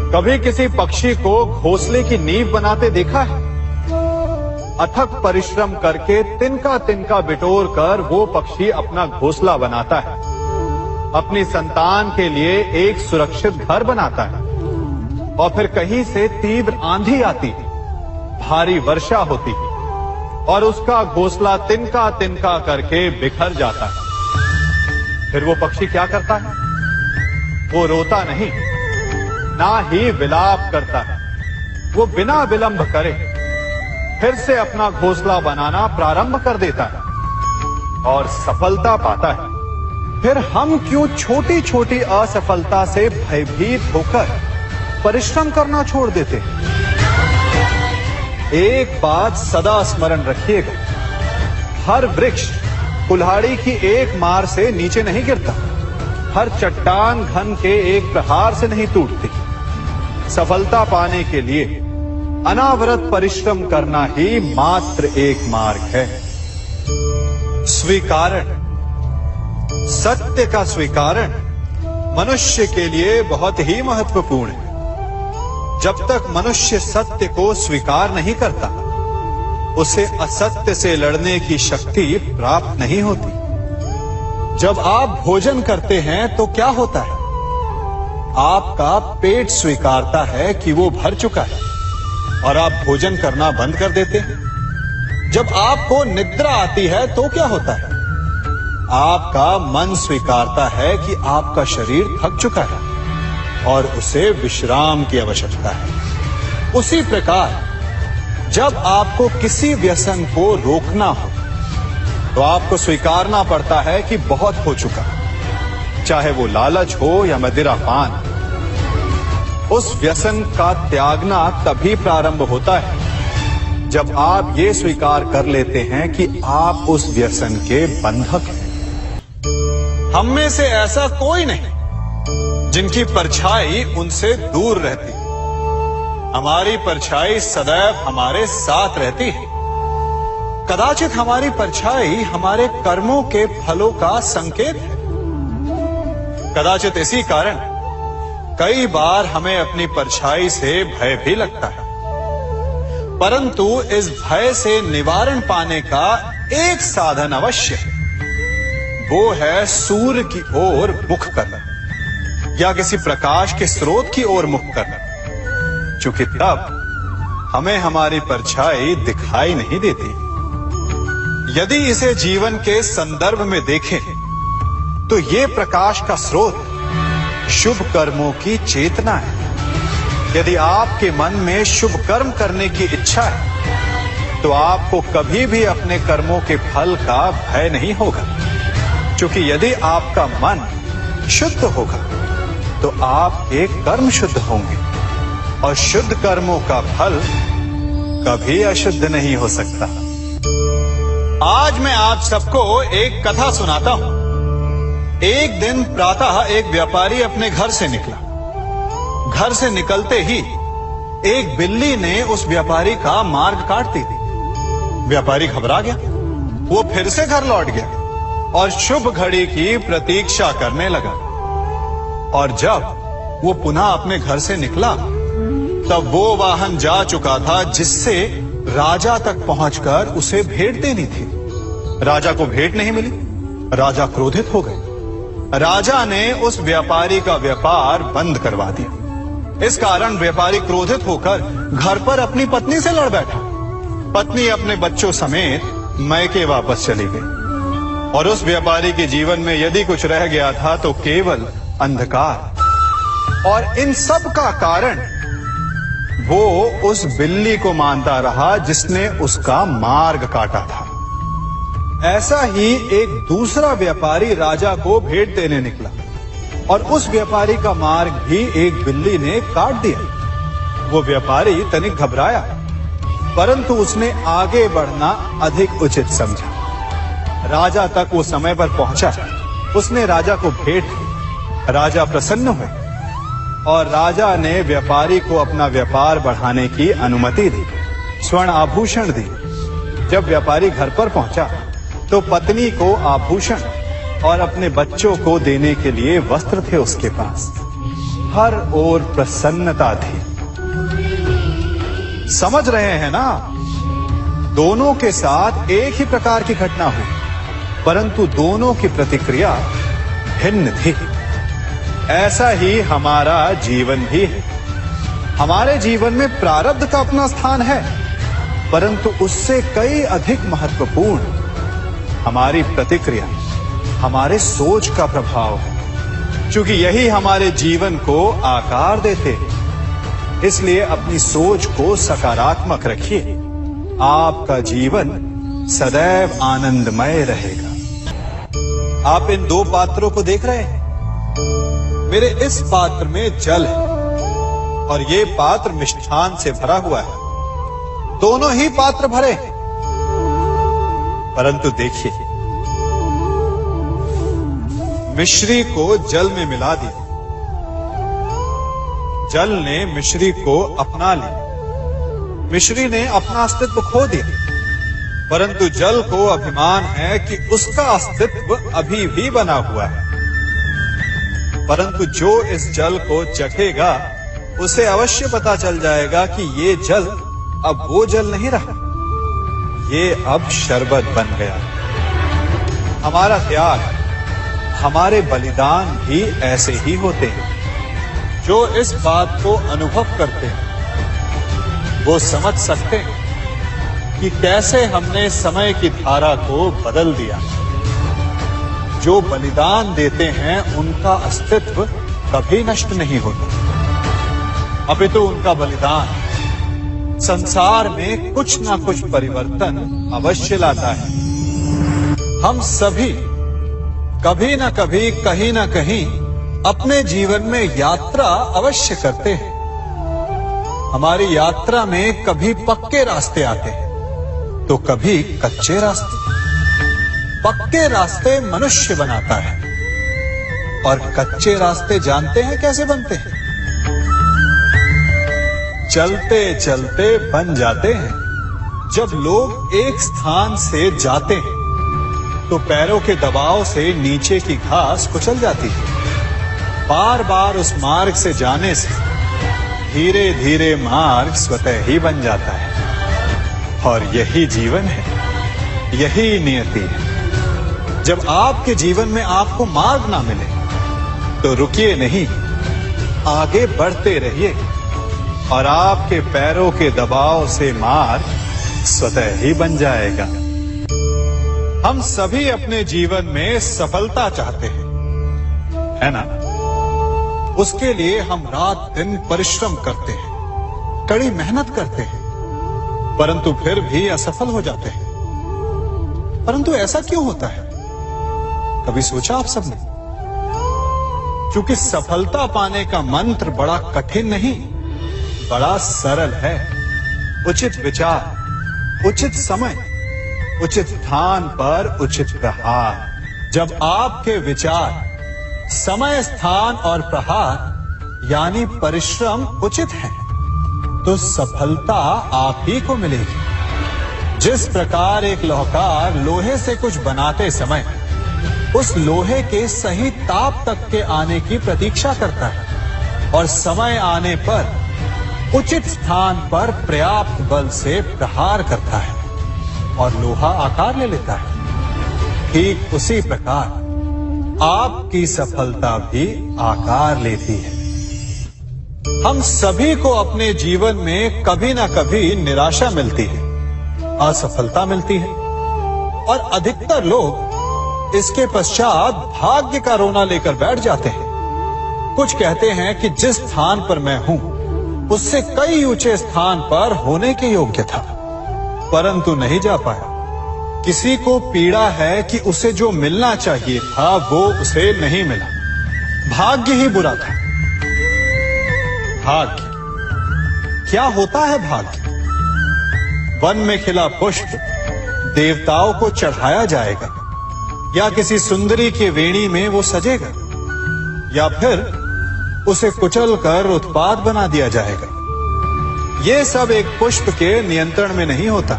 कभी किसी पक्षी को घोंसले की नींव बनाते देखा है? अथक परिश्रम करके तिनका तिनका बिटोर कर वो पक्षी अपना घोंसला बनाता है, अपनी संतान के लिए एक सुरक्षित घर बनाता है। और फिर कहीं से तीव्र आंधी आती है, भारी वर्षा होती है और उसका घोंसला तिनका तिनका करके बिखर जाता है। फिर वो पक्षी क्या करता है? वो रोता नहीं, ना ही विलाप करता है। वो बिना विलंब करे फिर से अपना घोंसला बनाना प्रारंभ कर देता है और सफलता पाता है। फिर हम क्यों छोटी छोटी असफलता से भयभीत होकर परिश्रम करना छोड़ देते हैं? एक बात सदा स्मरण रखिएगा, हर वृक्ष कुल्हाड़ी की एक मार से नीचे नहीं गिरता, हर चट्टान घन के एक प्रहार से नहीं टूटती। सफलता पाने के लिए अनावरत परिश्रम करना ही मात्र एक मार्ग है। स्वीकारण, सत्य का स्वीकारण मनुष्य के लिए बहुत ही महत्वपूर्ण है। जब तक मनुष्य सत्य को स्वीकार नहीं करता, उसे असत्य से लड़ने की शक्ति प्राप्त नहीं होती। जब आप भोजन करते हैं तो क्या होता है? आपका पेट स्वीकारता है कि वो भर चुका है और आप भोजन करना बंद कर देते हैं। जब आपको निद्रा आती है तो क्या होता है? आपका मन स्वीकारता है कि आपका शरीर थक चुका है और उसे विश्राम की आवश्यकता है। उसी प्रकार जब आपको किसी व्यसन को रोकना हो तो आपको स्वीकारना पड़ता है कि बहुत हो चुका, चाहे वो लालच हो या मदिरापान। उस व्यसन का त्यागना तभी प्रारंभ होता है जब आप ये स्वीकार कर लेते हैं कि आप उस व्यसन के बंधक हैं। हम में से ऐसा कोई नहीं जिनकी परछाई उनसे दूर रहती। हमारी परछाई सदैव हमारे साथ रहती है। कदाचित हमारी परछाई हमारे कर्मों के फलों का संकेत है। कदाचित इसी कारण कई बार हमें अपनी परछाई से भय भी लगता है, परंतु इस भय से निवारण पाने का एक साधन अवश्य है। वो है सूर्य की ओर मुख करना या किसी प्रकाश के स्रोत की ओर मुख करना, क्योंकि तब हमें हमारी परछाई दिखाई नहीं देती। यदि इसे जीवन के संदर्भ में देखें तो ये प्रकाश का स्रोत शुभ कर्मों की चेतना है। यदि आपके मन में शुभ कर्म करने की इच्छा है तो आपको कभी भी अपने कर्मों के फल का भय नहीं होगा, क्योंकि यदि आपका मन शुद्ध होगा तो आपके कर्म शुद्ध होंगे और शुद्ध कर्मों का फल कभी अशुद्ध नहीं हो सकता। आज मैं आप सबको एक कथा सुनाता हूं। एक दिन प्रातः एक व्यापारी अपने घर से निकला। घर से निकलते ही एक बिल्ली ने उस व्यापारी का मार्ग काट दी। व्यापारी घबरा गया। वो फिर से घर लौट गया और शुभ घड़ी की प्रतीक्षा करने लगा। और जब वो पुनः अपने घर से निकला तब वो वाहन जा चुका था जिससे राजा तक पहुंचकर उसे भेंट देनी थी। राजा को भेंट नहीं मिली। राजा क्रोधित हो गए। राजा ने उस व्यापारी का व्यापार बंद करवा दिया। इस कारण व्यापारी क्रोधित होकर घर पर अपनी पत्नी से लड़ बैठा। पत्नी अपने बच्चों समेत मैके वापस चली गई और उस व्यापारी के जीवन में यदि कुछ रह गया था तो केवल अंधकार। और इन सब का कारण वो उस बिल्ली को मानता रहा जिसने उसका मार्ग काटा था। ऐसा ही एक दूसरा व्यापारी राजा को भेंट देने निकला और उस व्यापारी का मार्ग भी एक बिल्ली ने काट दिया। वो व्यापारी तनिक घबराया, परंतु उसने आगे बढ़ना अधिक उचित समझा। राजा तक वो समय पर पहुंचा। उसने राजा को भेंट दी। राजा प्रसन्न हुए और राजा ने व्यापारी को अपना व्यापार बढ़ाने की अनुमति दी, स्वर्ण आभूषण दी। जब व्यापारी घर पर पहुंचा तो पत्नी को आभूषण और अपने बच्चों को देने के लिए वस्त्र थे उसके पास। हर ओर प्रसन्नता थी। समझ रहे हैं ना, दोनों के साथ एक ही प्रकार की घटना हुई, परंतु दोनों की प्रतिक्रिया भिन्न थी। ऐसा ही हमारा जीवन भी है। हमारे जीवन में प्रारब्ध का अपना स्थान है, परंतु उससे कई अधिक महत्वपूर्ण हमारी प्रतिक्रिया, हमारे सोच का प्रभाव है। क्योंकि यही हमारे जीवन को आकार देते हैं। इसलिए अपनी सोच को सकारात्मक रखिए। आपका जीवन सदैव आनंदमय रहेगा। आप इन दो पात्रों को देख रहे हैं। मेरे इस पात्र में जल है और ये पात्र मिष्ठान से भरा हुआ है। दोनों ही पात्र भरे हैं, परंतु देखिए, मिश्री को जल में मिला दिया। जल ने मिश्री को अपना लिया। मिश्री ने अपना अस्तित्व खो दिया, परंतु जल को अभिमान है कि उसका अस्तित्व अभी भी बना हुआ है। परंतु जो इस जल को चखेगा, उसे अवश्य पता चल जाएगा कि ये जल अब वो जल नहीं रहा, ये अब शरबत बन गया। हमारा त्याग, हमारे बलिदान भी ऐसे ही होते हैं। जो इस बात को अनुभव करते हैं, वो समझ सकते हैं कि कैसे हमने समय की धारा को बदल दिया। जो बलिदान देते हैं, उनका अस्तित्व कभी नष्ट नहीं होता, अपितु उनका बलिदान संसार में कुछ ना कुछ परिवर्तन अवश्य लाता है। हम सभी कभी ना कभी, कहीं ना कहीं अपने जीवन में यात्रा अवश्य करते हैं। हमारी यात्रा में कभी पक्के रास्ते आते हैं तो कभी कच्चे रास्ते। पक्के रास्ते मनुष्य बनाता है और कच्चे रास्ते जानते हैं कैसे बनते हैं? चलते चलते बन जाते हैं। जब लोग एक स्थान से जाते हैं तो पैरों के दबाव से नीचे की घास कुचल जाती है। बार बार उस मार्ग से जाने से धीरे धीरे मार्ग स्वतः ही बन जाता है। और यही जीवन है, यही नियति है। जब आपके जीवन में आपको मार्ग ना मिले तो रुकिए नहीं, आगे बढ़ते रहिए और आपके पैरों के दबाव से मार्ग स्वतः ही बन जाएगा। हम सभी अपने जीवन में सफलता चाहते हैं, है ना? उसके लिए हम रात दिन परिश्रम करते हैं, कड़ी मेहनत करते हैं, परंतु फिर भी असफल हो जाते हैं। परंतु ऐसा क्यों होता है? कभी सोचा आप सबने? क्योंकि सफलता पाने का मंत्र बड़ा कठिन नहीं, बड़ा सरल है। उचित विचार, उचित समय, उचित स्थान पर उचित प्रहार। जब आपके विचार, समय, स्थान और प्रहार यानी परिश्रम उचित है, तो सफलता आप ही को मिलेगी। जिस प्रकार एक लोहार लोहे से कुछ बनाते समय उस लोहे के सही ताप तक के आने की प्रतीक्षा करता है और समय आने पर उचित स्थान पर पर्याप्त बल से प्रहार करता है और लोहा आकार ले लेता है, ठीक उसी प्रकार आपकी सफलता भी आकार लेती है। हम सभी को अपने जीवन में कभी ना कभी निराशा मिलती है, असफलता मिलती है और अधिकतर लोग इसके पश्चात भाग्य का रोना लेकर बैठ जाते हैं। कुछ कहते हैं कि जिस स्थान पर मैं हूं उससे कई ऊंचे स्थान पर होने के योग्य था, परंतु नहीं जा पाया। किसी को पीड़ा है कि उसे जो मिलना चाहिए था वो उसे नहीं मिला, भाग्य ही बुरा था। भाग्य क्या होता है? भाग्य वन में खिला पुष्प देवताओं को चढ़ाया जाएगा, या किसी सुंदरी के वेणी में वो सजेगा, या फिर उसे कुचलकर उत्पाद बना दिया जाएगा। ये सब एक पुष्प के नियंत्रण में नहीं होता,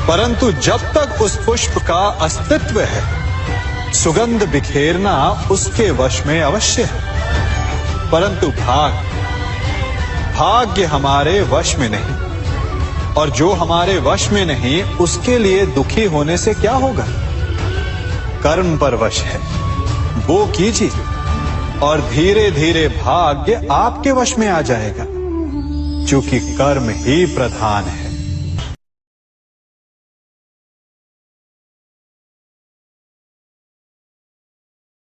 परंतु जब तक उस पुष्प का अस्तित्व है, सुगंध बिखेरना उसके वश में अवश्य है। परंतु भाग्य हमारे वश में नहीं, और जो हमारे वश में नहीं उसके लिए दुखी होने से क्या होगा। कर्म पर वश है, वो कीजिए और धीरे धीरे भाग्य आपके वश में आ जाएगा, क्योंकि कर्म ही प्रधान है।